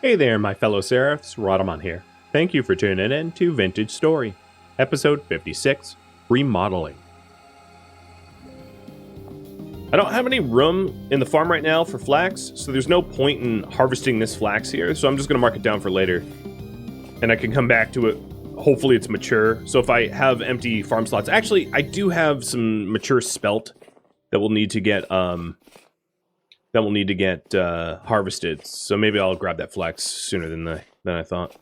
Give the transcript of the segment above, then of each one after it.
Hey there, my fellow Seraphs, Rhadamant here. Thank you for tuning in to Vintage Story, episode 56, Remodeling. I don't have any room in the farm right now for flax, so there's no point in harvesting this flax here, so I'm just going to mark it down for later. And I can come back to it. Hopefully it's mature, so if I have empty farm slots... Actually, I do have some mature spelt that will need to get, harvested, so maybe I'll grab that flax sooner than I thought.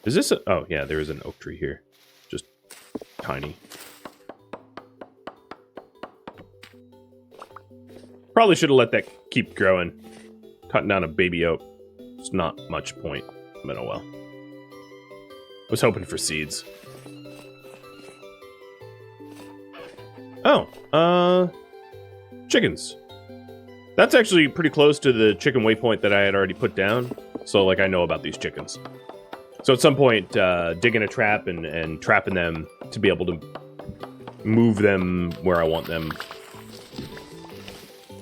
Is this a... Oh, yeah, there is an oak tree here. Just tiny. Probably should have let that keep growing. Cutting down a baby oak. It's not much point, but oh well. Was hoping for seeds. Oh, chickens. That's actually pretty close to the chicken waypoint that I had already put down. So, like, I know about these chickens. So at some point, digging a trap and trapping them to be able to move them where I want them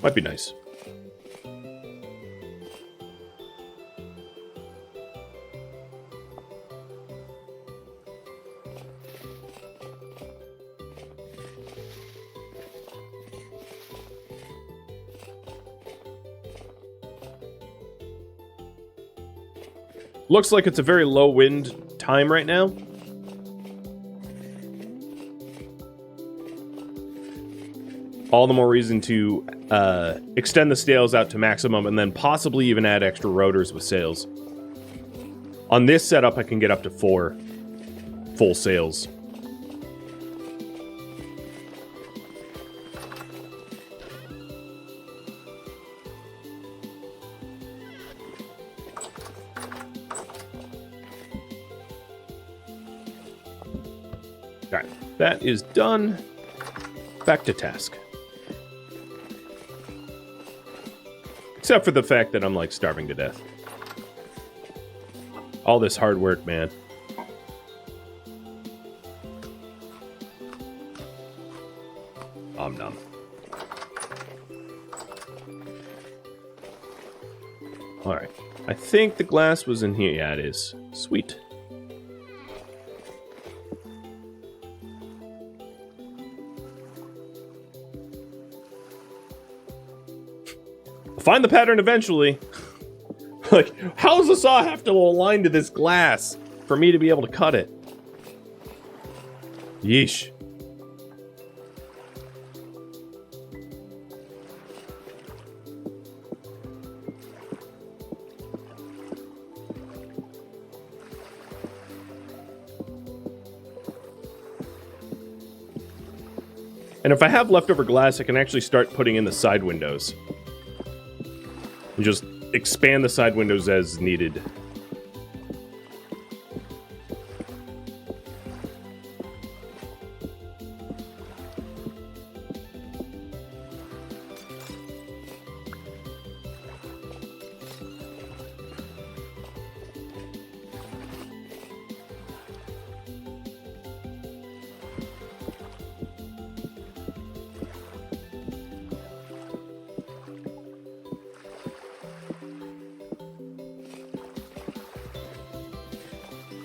might be nice. Looks like it's a very low wind time right now. All the more reason to extend the sails out to maximum and then possibly even add extra rotors with sails. On this setup, I can get up to 4 full sails. Alright, that is done. Back to task. Except for the fact that I'm, like, starving to death. All this hard work, man. Om nom. Alright. I think the glass was in here. Yeah, it is. Sweet. Find the pattern eventually. Like, how does the saw have to align to this glass for me to be able to cut it? Yeesh. And if I have leftover glass, I can actually start putting in the side windows. And just expand the side windows as needed.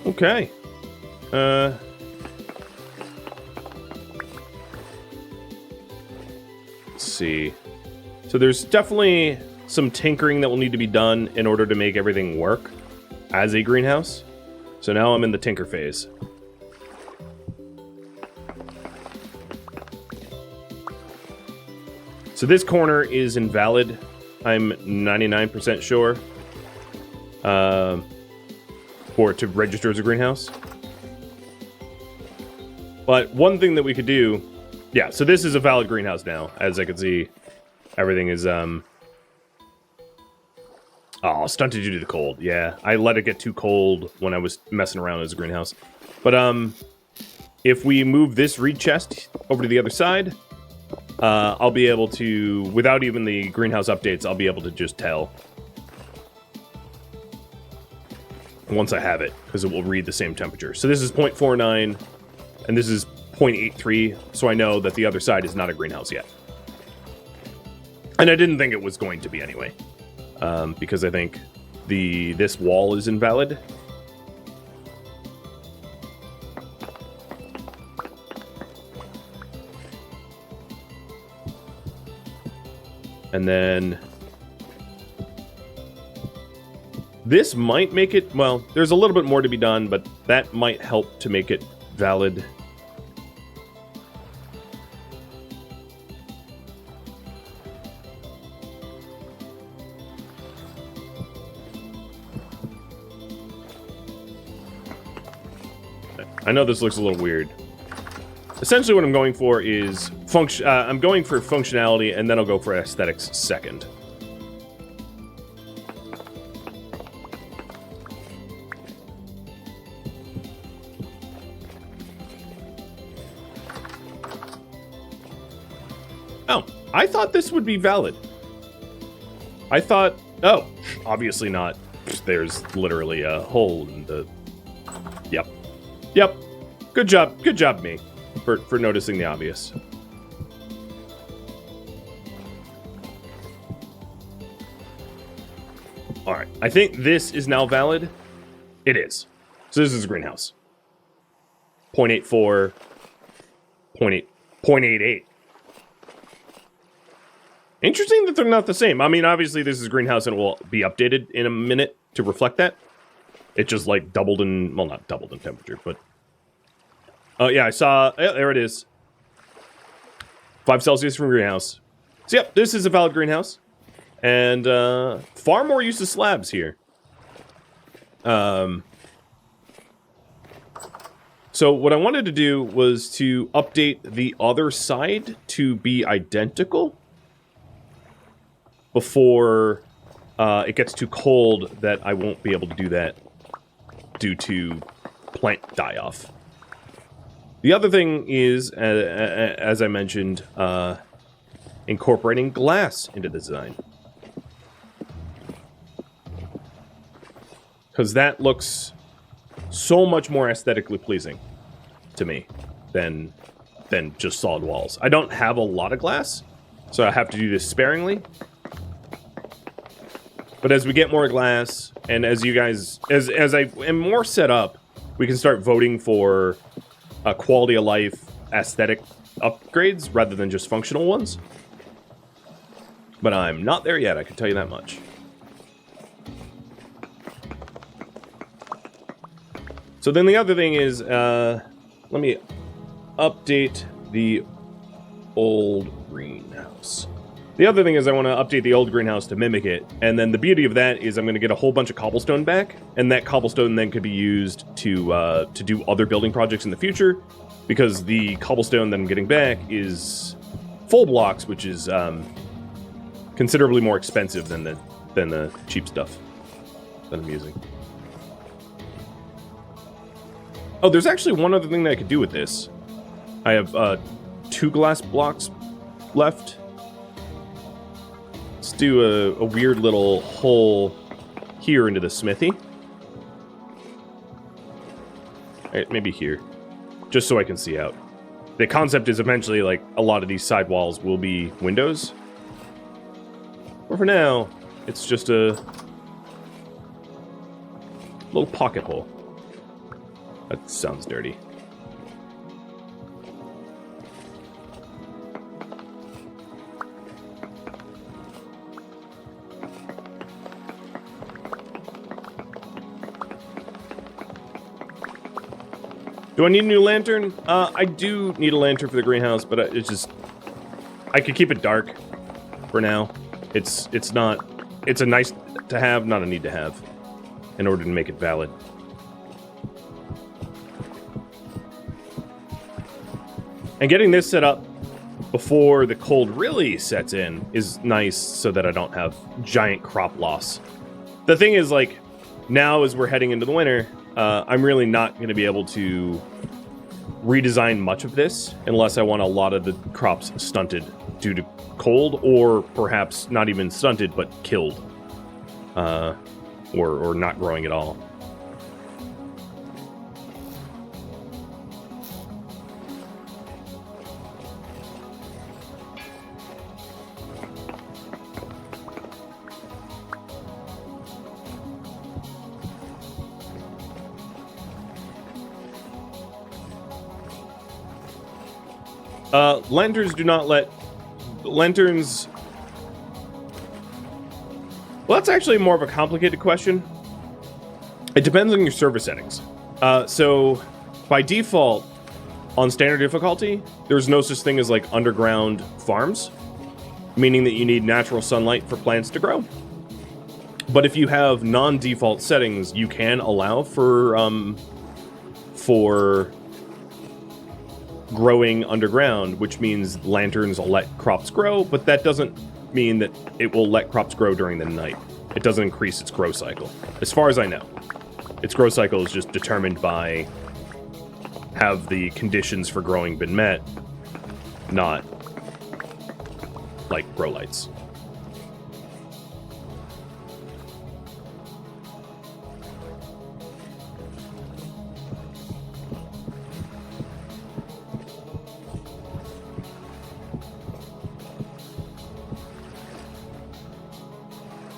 Okay. Let's see. So there's definitely some tinkering that will need to be done in order to make everything work as a greenhouse. So now I'm in the tinker phase. So this corner is invalid. I'm 99% sure. For it to register as a greenhouse. But one thing that we could do... Yeah, so this is a valid greenhouse now. As I can see, everything is, Oh, stunted due to the cold. Yeah, I let it get too cold when I was messing around as a greenhouse. But, if we move this reed chest over to the other side, I'll be able to... Without even the greenhouse updates, I'll be able to just tell... once I have it, because it will read the same temperature. So this is 0.49, and this is 0.83, so I know that the other side is not a greenhouse yet. And I didn't think it was going to be anyway, because I think this wall is invalid. And then this might make it, well, there's a little bit more to be done, but that might help to make it valid. I know this looks a little weird. Essentially what I'm going for is I'm going for functionality, and then I'll go for aesthetics second. Oh, I thought this would be valid. I thought, oh, obviously not. There's literally a hole in the... Yep. Yep. Good job, me, for noticing the obvious. Alright, I think this is now valid. It is. So this is a greenhouse. 0.84, 0.88. Interesting that they're not the same. I mean, obviously this is a greenhouse and it will be updated in a minute to reflect that. It just like doubled in, well, not doubled in temperature, but... Oh, yeah, I saw, yeah, there it is. 5 Celsius from greenhouse. So, yep, this is a valid greenhouse. And, far more use of slabs here. So, what I wanted to do was to update the other side to be identical before it gets too cold that I won't be able to do that due to plant die-off. The other thing is, as I mentioned, incorporating glass into the design. Because that looks so much more aesthetically pleasing to me than just solid walls. I don't have a lot of glass, so I have to do this sparingly. But as we get more glass, and as you guys, as I am more set up, we can start voting for quality of life aesthetic upgrades rather than just functional ones. But I'm not there yet, I can tell you that much. So then the other thing is, let me update the old greenhouse. The other thing is I want to update the old greenhouse to mimic it, and then the beauty of that is I'm going to get a whole bunch of cobblestone back, and that cobblestone then could be used to do other building projects in the future, because the cobblestone that I'm getting back is full blocks, which is considerably more expensive than the cheap stuff that I'm using. Oh, there's actually one other thing that I could do with this. I have 2 glass blocks left. Let's do a weird little hole here into the smithy. Right, maybe here. Just so I can see out. The concept is eventually, like, a lot of these side walls will be windows. But for now, it's just a little pocket hole. That sounds dirty. Do I need a new lantern? I do need a lantern for the greenhouse, but it's just... I could keep it dark for now. It's not... It's a nice to have, not a need to have, in order to make it valid. And getting this set up before the cold really sets in is nice so that I don't have giant crop loss. The thing is, like, now as we're heading into the winter, I'm really not going to be able to redesign much of this unless I want a lot of the crops stunted due to cold, or perhaps not even stunted, but killed. Or not growing at all. Lanterns do not let... Lanterns... Well, that's actually more of a complicated question. It depends on your server settings. So, by default, on standard difficulty, there's no such thing as, like, underground farms, meaning that you need natural sunlight for plants to grow. But if you have non-default settings, you can allow for growing underground, which means lanterns will let crops grow, but that doesn't mean that it will let crops grow during the night. It doesn't increase its growth cycle, as far as I know. Its growth cycle is just determined by have the conditions for growing been met, not like grow lights.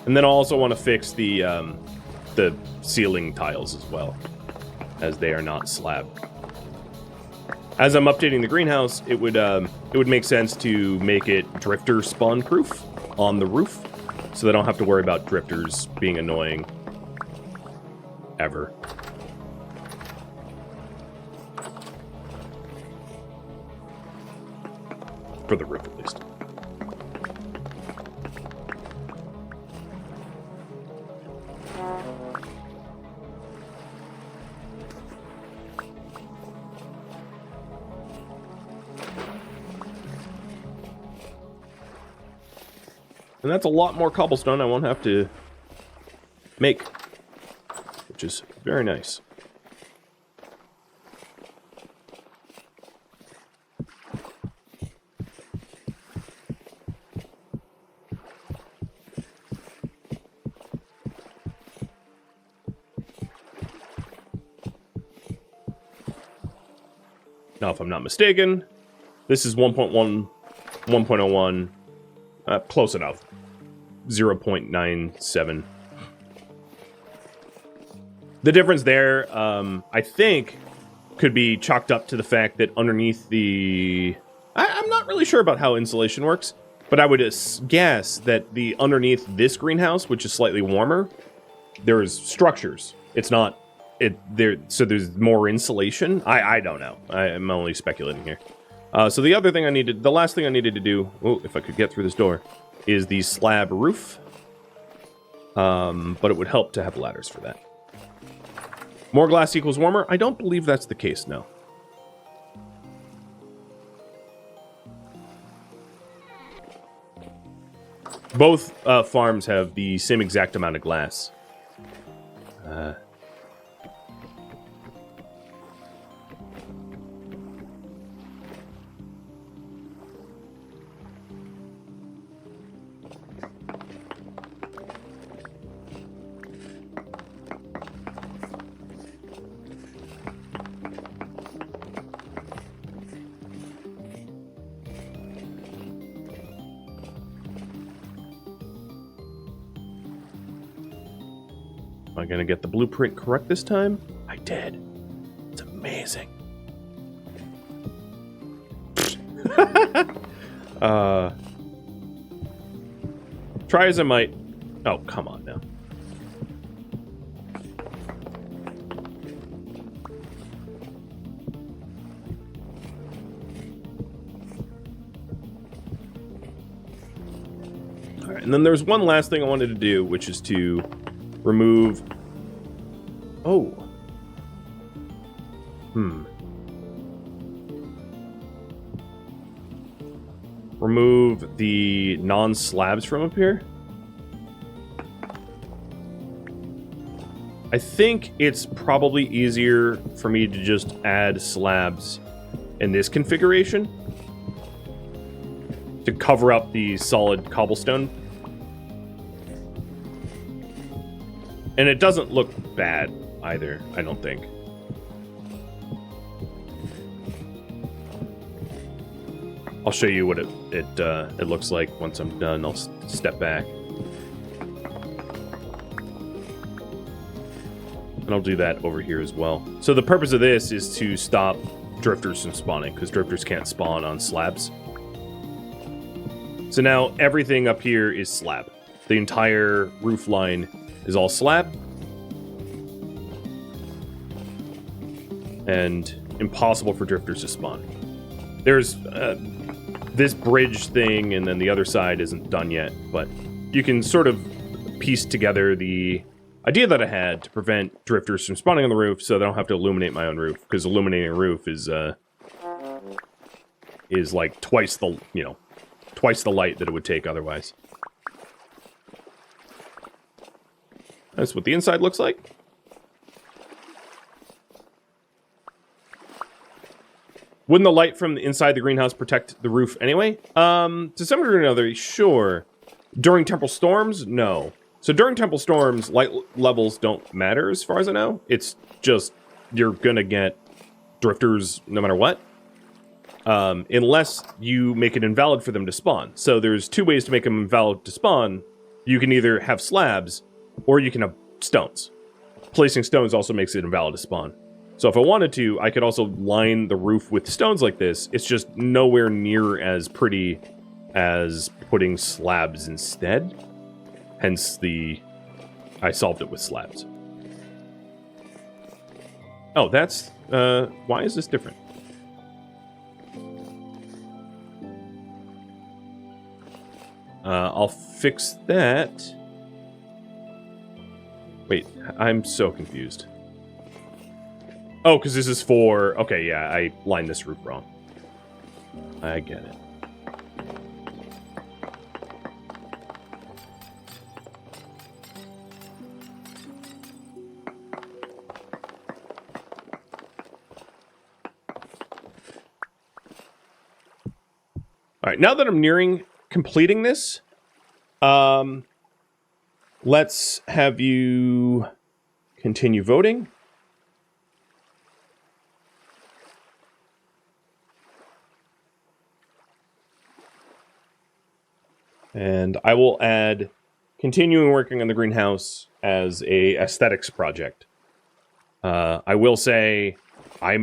And then I also want to fix the ceiling tiles as well, as they are not slab. As I'm updating the greenhouse, it would make sense to make it drifter spawn proof on the roof, so they don't have to worry about drifters being annoying ever. For the roof, at least. And that's a lot more cobblestone I won't have to make, which is very nice. Now, if I'm not mistaken, this is 1.1, 1.01, close enough. 0.97. The difference there, I think, could be chalked up to the fact that underneath the... I'm not really sure about how insulation works, but I would guess that the underneath this greenhouse, which is slightly warmer, there's structures. It's not... so there's more insulation? I don't know. I'm only speculating here. So the other thing the last thing I needed to do, if I could get through this door, is the slab roof. But it would help to have ladders for that. More glass equals warmer? I don't believe that's the case, no. Both farms have the same exact amount of glass. Am I gonna get the blueprint correct this time? I did. It's amazing. Try as I might. Oh, come on now. All right, and then there's one last thing I wanted to do, which is to remove... Oh. Remove the non-slabs from up here. I think it's probably easier for me to just add slabs in this configuration to cover up the solid cobblestone. And it doesn't look bad either, I don't think. I'll show you what it looks like once I'm done. I'll step back. And I'll do that over here as well. So the purpose of this is to stop drifters from spawning, because drifters can't spawn on slabs. So now everything up here is slab. The entire roof line is all slab. And impossible for drifters to spawn. There's this bridge thing, and then the other side isn't done yet, but you can sort of piece together the idea that I had to prevent drifters from spawning on the roof, so that I don't have to illuminate my own roof, because illuminating a roof is like twice the light that it would take otherwise. That's what the inside looks like. Wouldn't the light from the inside the greenhouse protect the roof anyway? To some degree or another, sure. During temporal storms, no. So during temporal storms, light levels don't matter as far as I know. It's just you're gonna get drifters no matter what. Unless you make it invalid for them to spawn. So there's two ways to make them invalid to spawn. You can either have slabs, or you can have stones. Placing stones also makes it invalid to spawn. So if I wanted to, I could also line the roof with stones like this. It's just nowhere near as pretty as putting slabs instead. Hence I solved it with slabs. Oh, that's, why is this different? I'll fix that. Wait, I'm so confused. Oh, because this is for... Okay, yeah, I lined this roof wrong. I get it. All right, now that I'm nearing completing this, let's have you continue voting. And I will add continuing working on the greenhouse as a aesthetics project. I will say I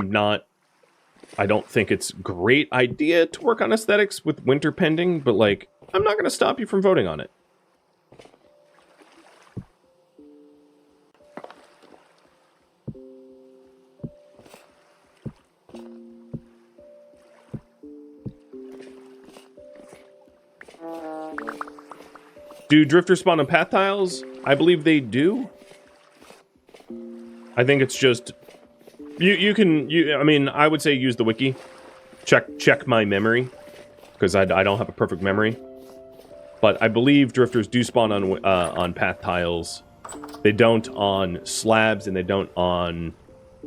don't think it's a great idea to work on aesthetics with winter pending, but like, I'm not going to stop you from voting on it. Do drifters spawn on path tiles? I believe they do. I think it's just... I mean, I would say use the wiki. Check my memory. Because I don't have a perfect memory. But I believe drifters do spawn on path tiles. They don't on slabs, and they don't on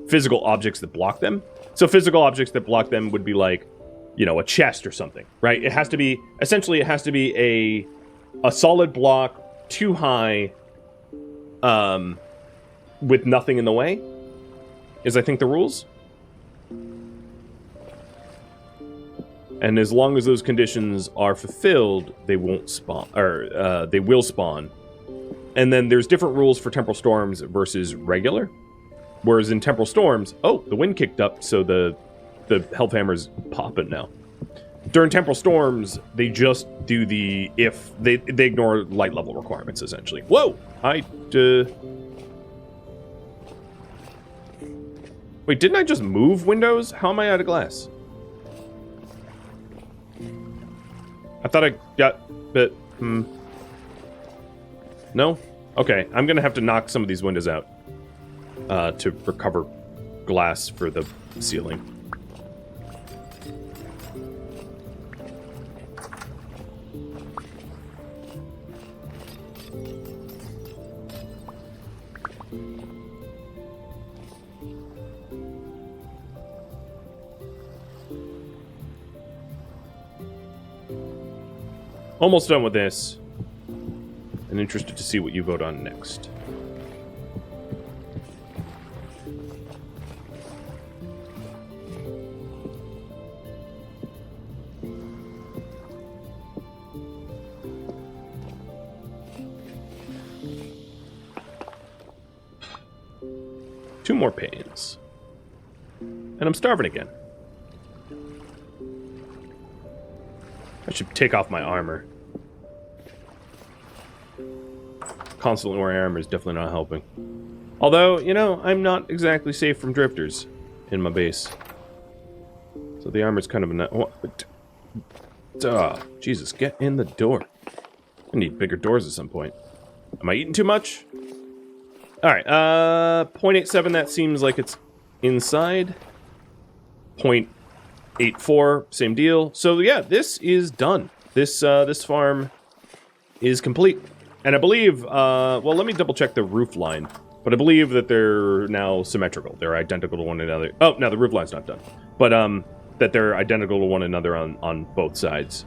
physical objects that block them. So physical objects that block them would be like, you know, a chest or something, right? It has to be... Essentially, it has to be a solid block, too high, with nothing in the way, is I think the rules. And as long as those conditions are fulfilled, they won't spawn, or they will spawn. And then there's different rules for temporal storms versus regular. Whereas in temporal storms, oh, the wind kicked up, so the Hellhammer's popping now. During temporal storms, they just do they ignore light level requirements, essentially. Whoa! Wait, didn't I just move windows? How am I out of glass? I thought I got... But, No? Okay, I'm gonna have to knock some of these windows out to recover glass for the ceiling. Almost done with this. And interested to see what you vote on next. Two more panes. And I'm starving again. I should take off my armor. Constantly wearing armor is definitely not helping. Although, you know, I'm not exactly safe from drifters in my base. So the armor's kind of a... Jesus, get in the door. I need bigger doors at some point. Am I eating too much? Alright, 0.87, that seems like it's inside. 0.84, same deal. So yeah, this is done. This farm is complete. And I believe, well, let me double check the roof line. But I believe that they're now symmetrical. They're identical to one another. Oh, no, the roof line's not done. But, that they're identical to one another on both sides.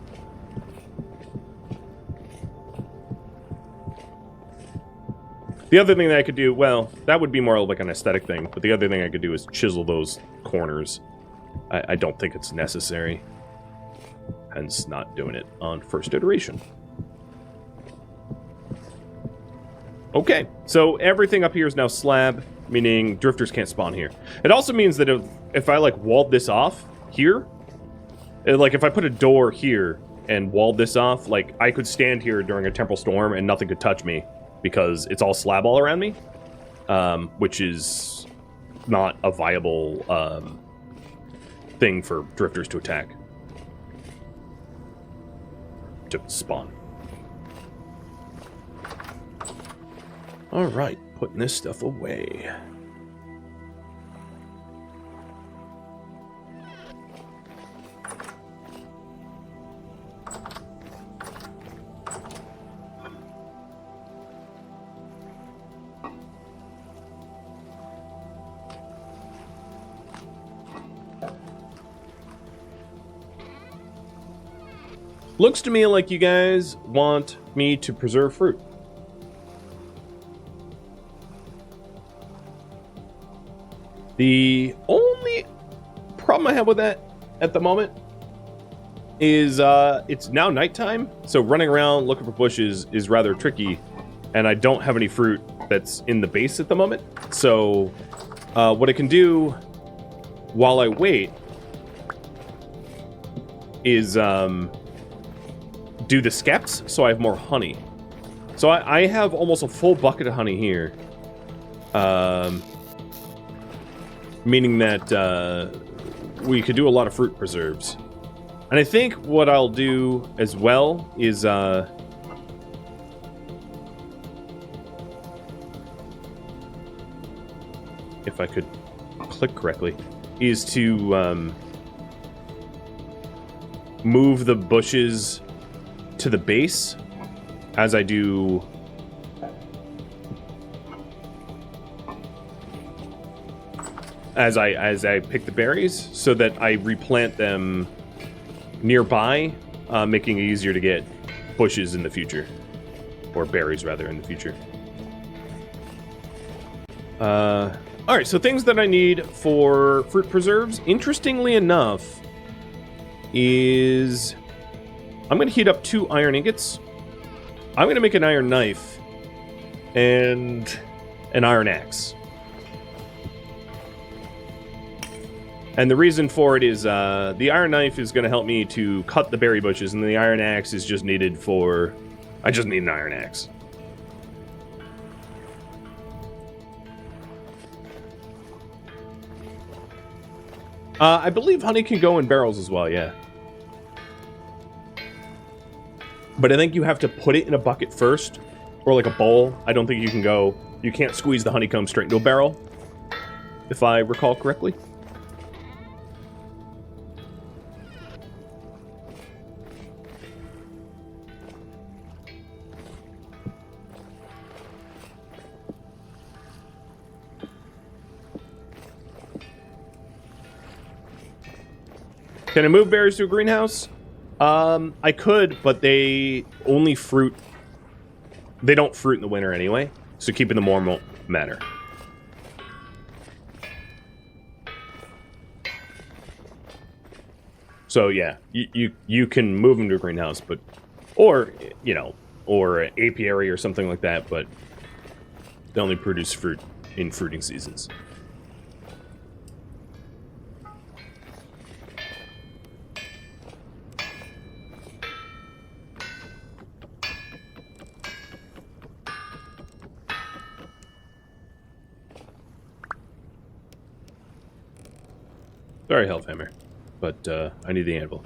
The other thing that I could do, well, that would be more like an aesthetic thing, but the other thing I could do is chisel those corners. I don't think it's necessary. Hence not doing it on first iteration. Okay, so everything up here is now slab, meaning drifters can't spawn here. It also means that if I, like, walled this off here, like, if I put a door here and walled this off, like, I could stand here during a temporal storm and nothing could touch me because it's all slab all around me, which is not a viable thing for drifters to attack. To spawn. Alright, putting this stuff away. Looks to me like you guys want me to preserve fruit. The only problem I have with that at the moment is it's now nighttime, so running around looking for bushes is rather tricky, and I don't have any fruit that's in the base at the moment. So what I can do while I wait is do the skeps so I have more honey. So I have almost a full bucket of honey here. Meaning that we could do a lot of fruit preserves. And I think what I'll do as well is if I could click correctly, is to move the bushes to the base as I do as I pick the berries, so that I replant them nearby, making it easier to get bushes in the future, or berries rather in the future. All right, so things that I need for fruit preserves, interestingly enough, is I'm going to heat up 2 iron ingots. I'm going to make an iron knife and an iron axe. And the reason for it is the iron knife is going to help me to cut the berry bushes, and the iron axe is just needed for... I just need an iron axe. I believe honey can go in barrels as well, yeah. But I think you have to put it in a bucket first, or like a bowl. I don't think you can go... You can't squeeze the honeycomb straight into a barrel, if I recall correctly. Can I move berries to a greenhouse? I could, but they only fruit... They don't fruit in the winter anyway, so keeping them warm won't matter. So yeah, you can move them to a greenhouse, but... Or, you know, or an apiary or something like that, but they only produce fruit in fruiting seasons. Sorry, Hellhammer, but I need the anvil.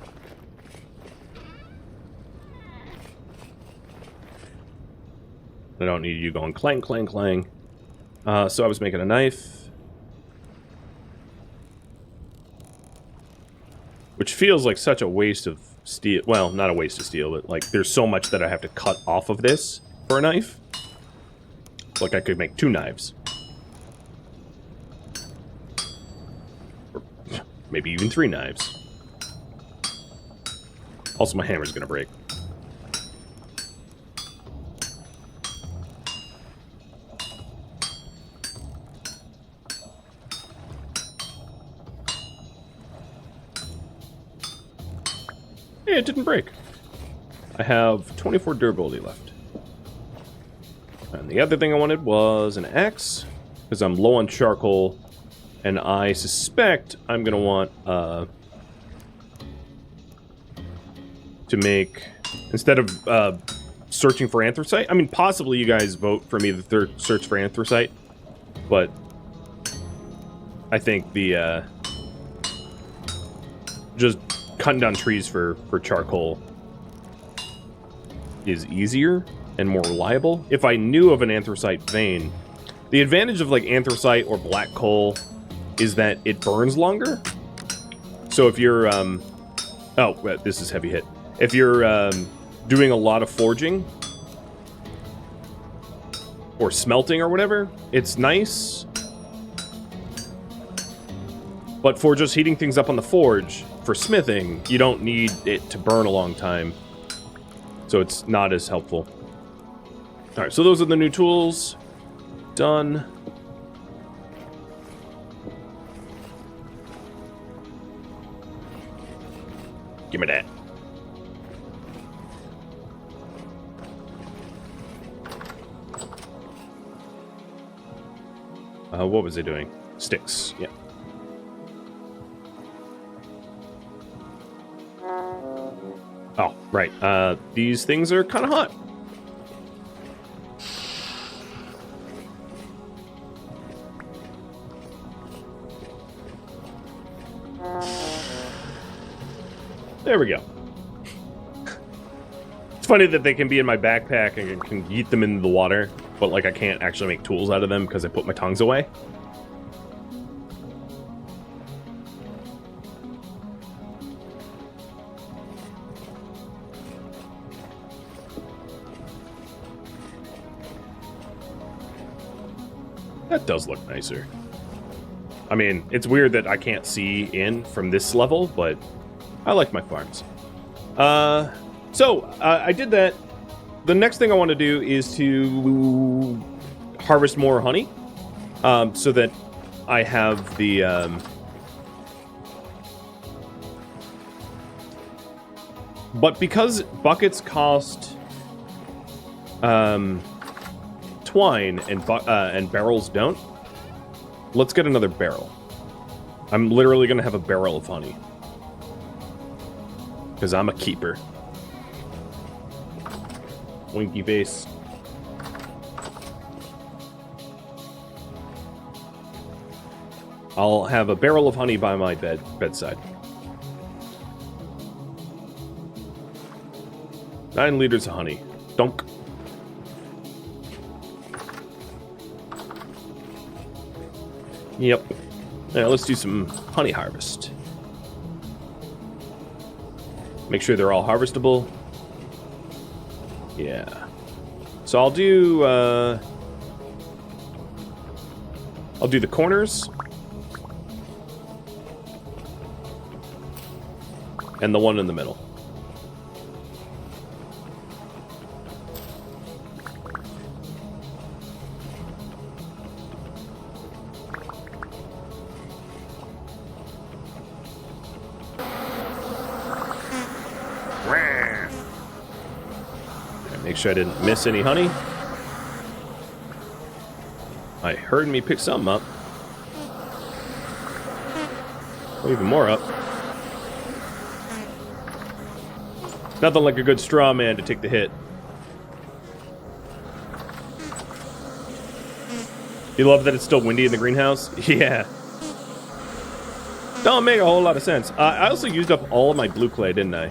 I don't need you going clang, clang, clang. So I was making a knife. Which feels like such a waste of steel. Well, not a waste of steel, but like there's so much that I have to cut off of this for a knife. Like I could make 2 knives. Or maybe even 3 knives. Also, my hammer's gonna break. It didn't break. I have 24 durability left. And the other thing I wanted was an axe, because I'm low on charcoal, and I suspect I'm going to want to make, instead of searching for anthracite, I mean, possibly you guys vote for me to search for anthracite, but I think the, just cutting down trees for charcoal is easier and more reliable. If I knew of an anthracite vein, the advantage of like anthracite or black coal is that it burns longer. So if you're, oh, this is heavy hit. If you're doing a lot of forging or smelting or whatever, it's nice. But for just heating things up on the forge, for smithing, you don't need it to burn a long time. So it's not as helpful. Alright, so those are the new tools. Done. Give me that. What was it doing? Sticks, yeah. Oh, right. These things are kind of hot. There we go. It's funny that they can be in my backpack and can yeet them into the water, but like I can't actually make tools out of them because I put my tongs away. That does look nicer. I mean, it's weird that I can't see in from this level, but I like my farms. So I did that. The next thing I want to do is to harvest more honey, so that I have the... But because buckets cost... twine and barrels don't, let's get another barrel. I'm literally gonna have a barrel of honey because I'm a keeper. Winky face. I'll have a barrel of honey by my bedside. 9 liters of honey. Donk. Yep. Now let's do some honey harvest. Make sure they're all harvestable. Yeah. So I'll do the corners. And the one in the middle. Make sure I didn't miss any honey. I heard me pick something up. Oh, even more up. Nothing like a good straw man to take the hit. You love that it's still windy in the greenhouse? Yeah. Don't make a whole lot of sense. I also used up all of my blue clay, didn't I?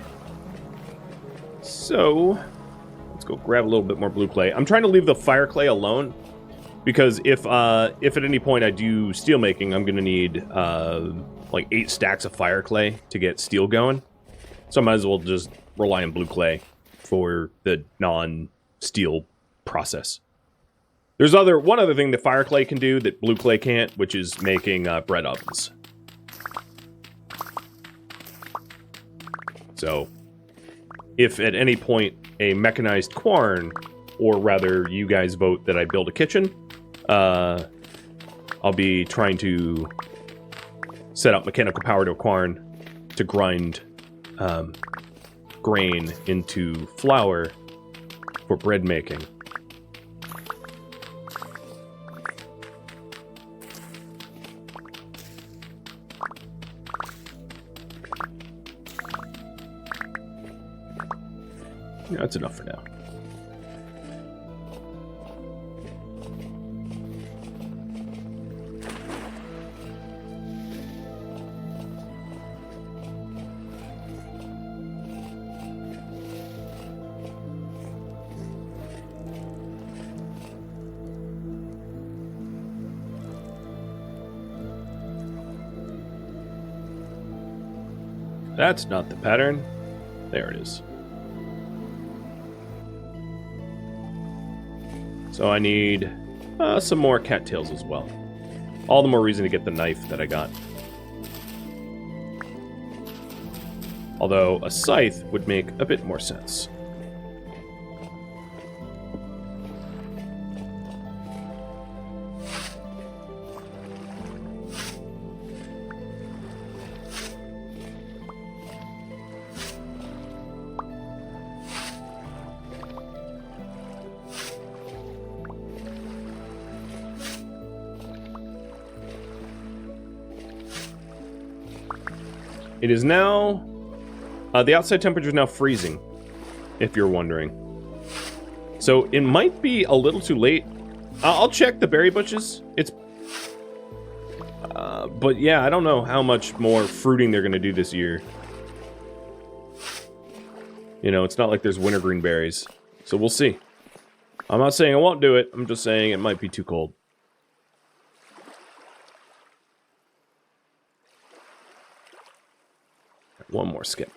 So, let's go grab a little bit more blue clay. I'm trying to leave the fire clay alone, because if at any point I do steel making, I'm going to need like 8 stacks of fire clay to get steel going. So I might as well just rely on blue clay for the non-steel process. There's one other thing that fire clay can do that blue clay can't, which is making bread ovens. So, if at any point a mechanized quarn, or rather you guys vote that I build a kitchen, I'll be trying to set up mechanical power to a quarn to grind grain into flour for bread making. Yeah, that's enough for now. That's not the pattern. There it is. So I need some more cattails as well. All the more reason to get the knife that I got. Although a scythe would make a bit more sense. It is now... the outside temperature is now freezing, if you're wondering. So it might be a little too late. I'll check the berry bushes. It's... but yeah, I don't know how much more fruiting they're going to do this year. You know, it's not like there's wintergreen berries. So we'll see. I'm not saying I won't do it. I'm just saying it might be too cold. One more skip.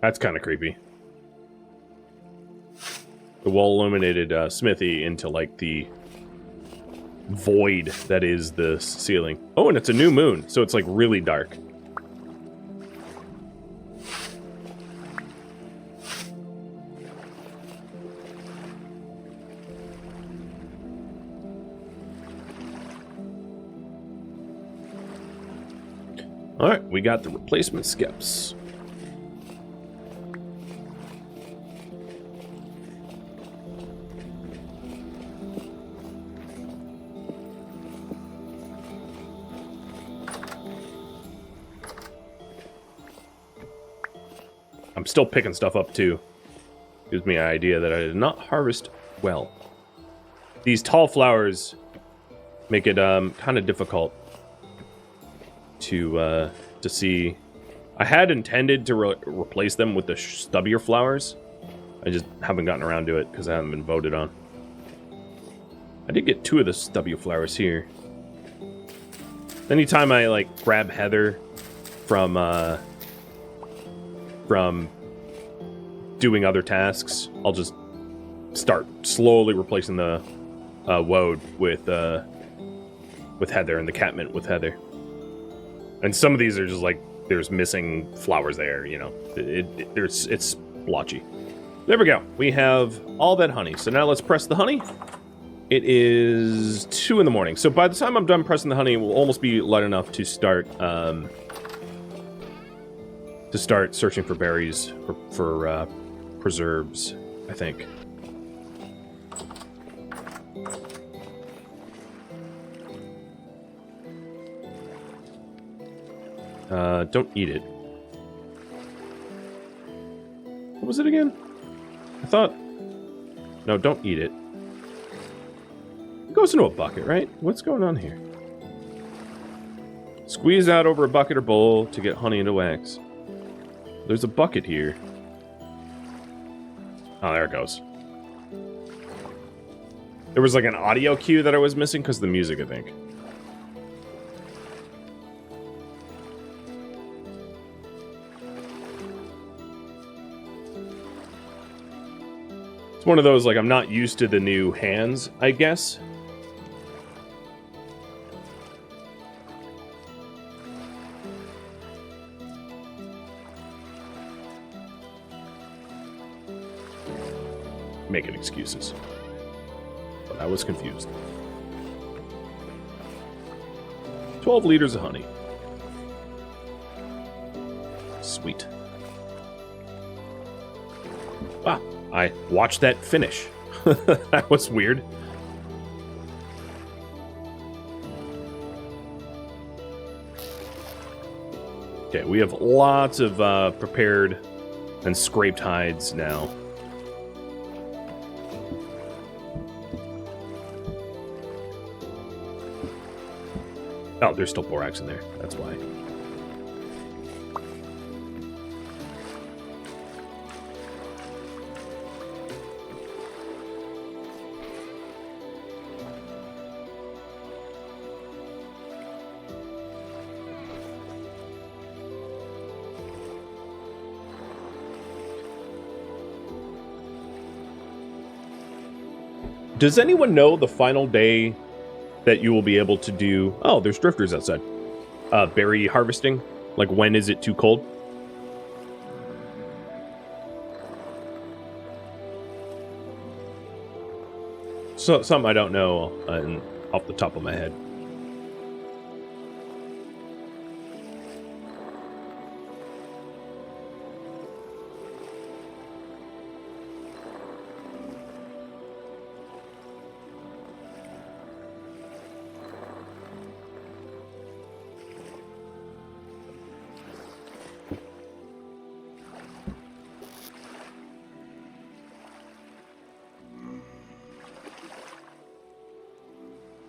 That's kind of creepy. The wall illuminated Smithy into, like, the void that is the ceiling. Oh, and it's a new moon, so it's, like, really dark. Alright, we got the replacement skips. I'm still picking stuff up too. Gives me an idea that I did not harvest well. These tall flowers make it kind of difficult to see. I had intended to replace them with the stubbier flowers. I just haven't gotten around to it because I haven't been voted on. I did get 2 of the stubbier flowers here. Anytime I like grab heather from doing other tasks, I'll just start slowly replacing the woad with heather and the catmint with heather. And some of these are just like, there's missing flowers there, you know. It's blotchy. There we go. We have all that honey. So now let's press the honey. It is 2 in the morning. So by the time I'm done pressing the honey, it will almost be light enough to start searching for berries for preserves, I think. Don't eat it. What was it again? I thought... No, don't eat it. It goes into a bucket, right? What's going on here? Squeeze out over a bucket or bowl to get honey into wax. There's a bucket here. Oh, there it goes. There was like an audio cue that I was missing because of the music, I think. It's one of those, like, I'm not used to the new hands, I guess. Making excuses. But I was confused. 12 liters of honey. Sweet. Wow, I watched that finish. That was weird. Okay, we have lots of prepared and scraped hides now. Oh, there's still borax in there. That's why. Does anyone know the final day that you will be able to do... Oh, there's drifters outside. Berry harvesting? Like, when is it too cold? So, something I don't know off the top of my head.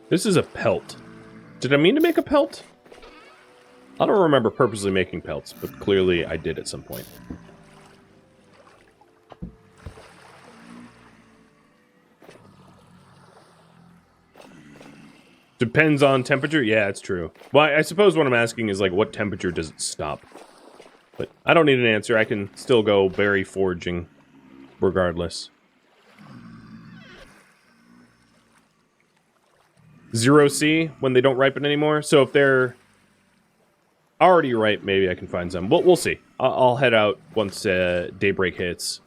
This is a pelt. Did I mean to make a pelt? I don't remember purposely making pelts, but clearly I did at some point. Depends on temperature? Yeah, it's true. Well, I suppose what I'm asking is, like, what temperature does it stop? But I don't need an answer. I can still go berry foraging regardless. 0C when they don't ripen anymore. So if they're already ripe, maybe I can find some. We'll see. I'll head out once daybreak hits,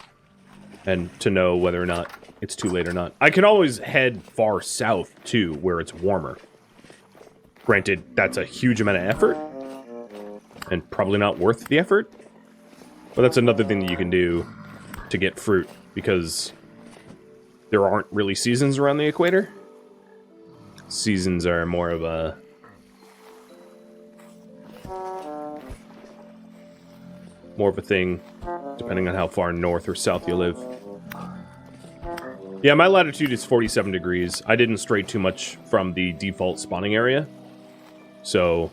and to know whether or not it's too late or not. I can always head far south too, where it's warmer. Granted, that's a huge amount of effort, and probably not worth the effort. But that's another thing that you can do to get fruit, because there aren't really seasons around the equator. Seasons are more of a... thing, depending on how far north or south you live. Yeah, my latitude is 47 degrees. I didn't stray too much from the default spawning area. So...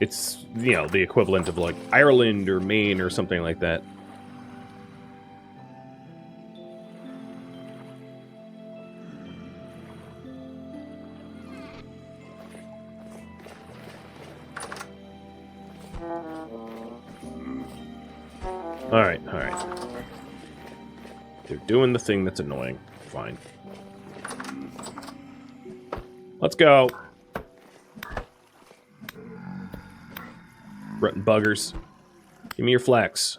it's, you know, the equivalent of, like, Ireland or Maine or something like that. Alright, alright. They're doing the thing that's annoying. Fine. Let's go. Rotten buggers. Give me your flax.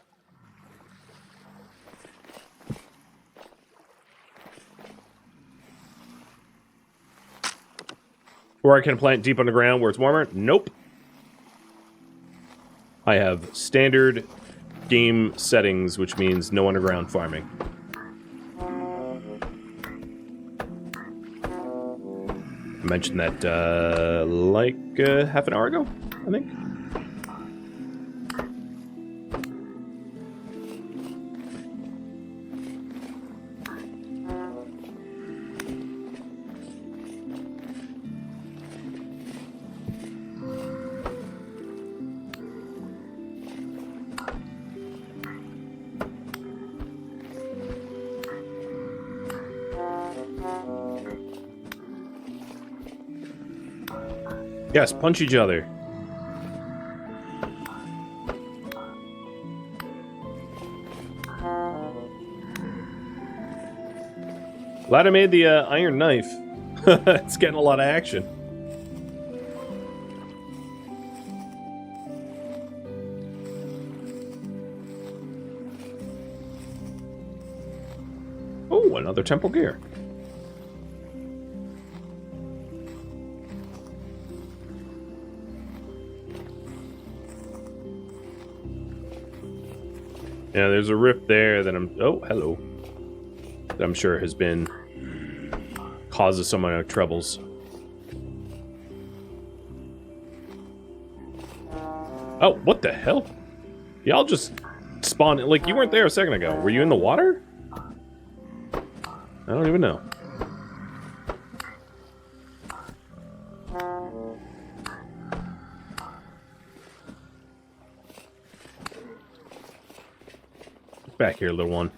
Or I can plant deep underground where it's warmer? Nope. I have standard game settings, which means no underground farming. I mentioned that, like, half an hour ago, I think. Yes, punch each other. Glad I made the iron knife. It's getting a lot of action. Oh, another temple gear. Yeah, there's a rift there that oh, hello. That I'm sure has been causes some of our troubles. Oh, what the hell? Y'all just spawned, like, you weren't there a second ago. Were you in the water? I don't even know. Back here, little one.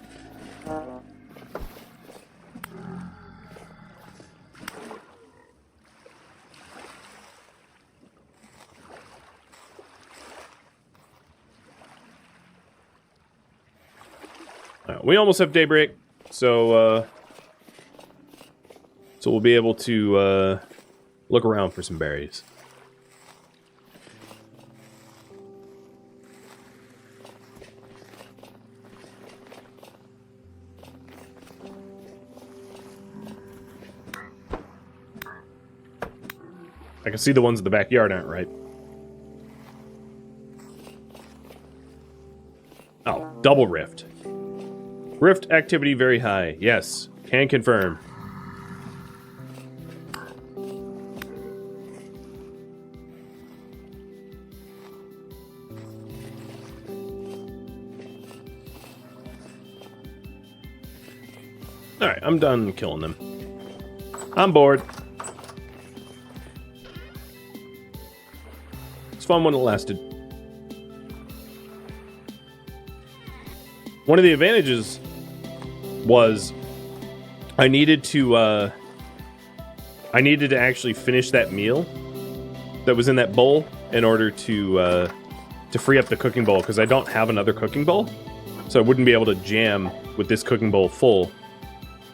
We almost have daybreak, so we'll be able to look around for some berries. I can see the ones in the backyard aren't right. Oh, double rift. Rift activity very high. Yes, can confirm. Alright, I'm done killing them. I'm bored. It's fun when it lasted. One of the advantages was I needed to actually finish that meal that was in that bowl in order to free up the cooking bowl, because I don't have another cooking bowl, so I wouldn't be able to jam with this cooking bowl full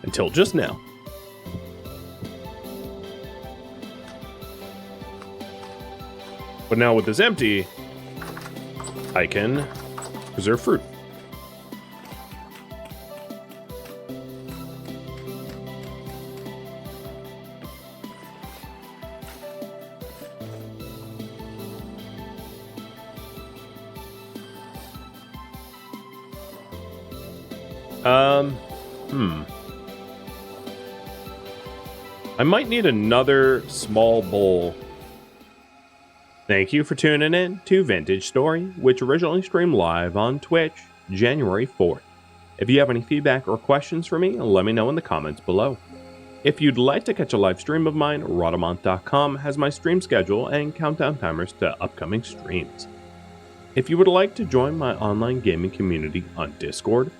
until just now. But now with this empty, I can preserve fruit. I might need another small bowl. Thank you for tuning in to Vintage Story, which originally streamed live on Twitch, January 4th. If you have any feedback or questions for me, let me know in the comments below. If you'd like to catch a live stream of mine, Rhadamant.com has my stream schedule and countdown timers to upcoming streams. If you would like to join my online gaming community on Discord,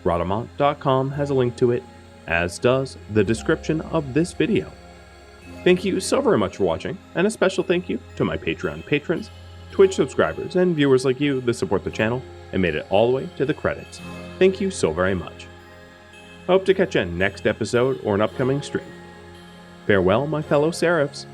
Rhadamant.com has a link to it, as does the description of this video. Thank you so very much for watching, and a special thank you to my Patreon patrons, Twitch subscribers, and viewers like you that support the channel and made it all the way to the credits. Thank you so very much. I hope to catch you next episode or an upcoming stream. Farewell, my fellow Seraphs.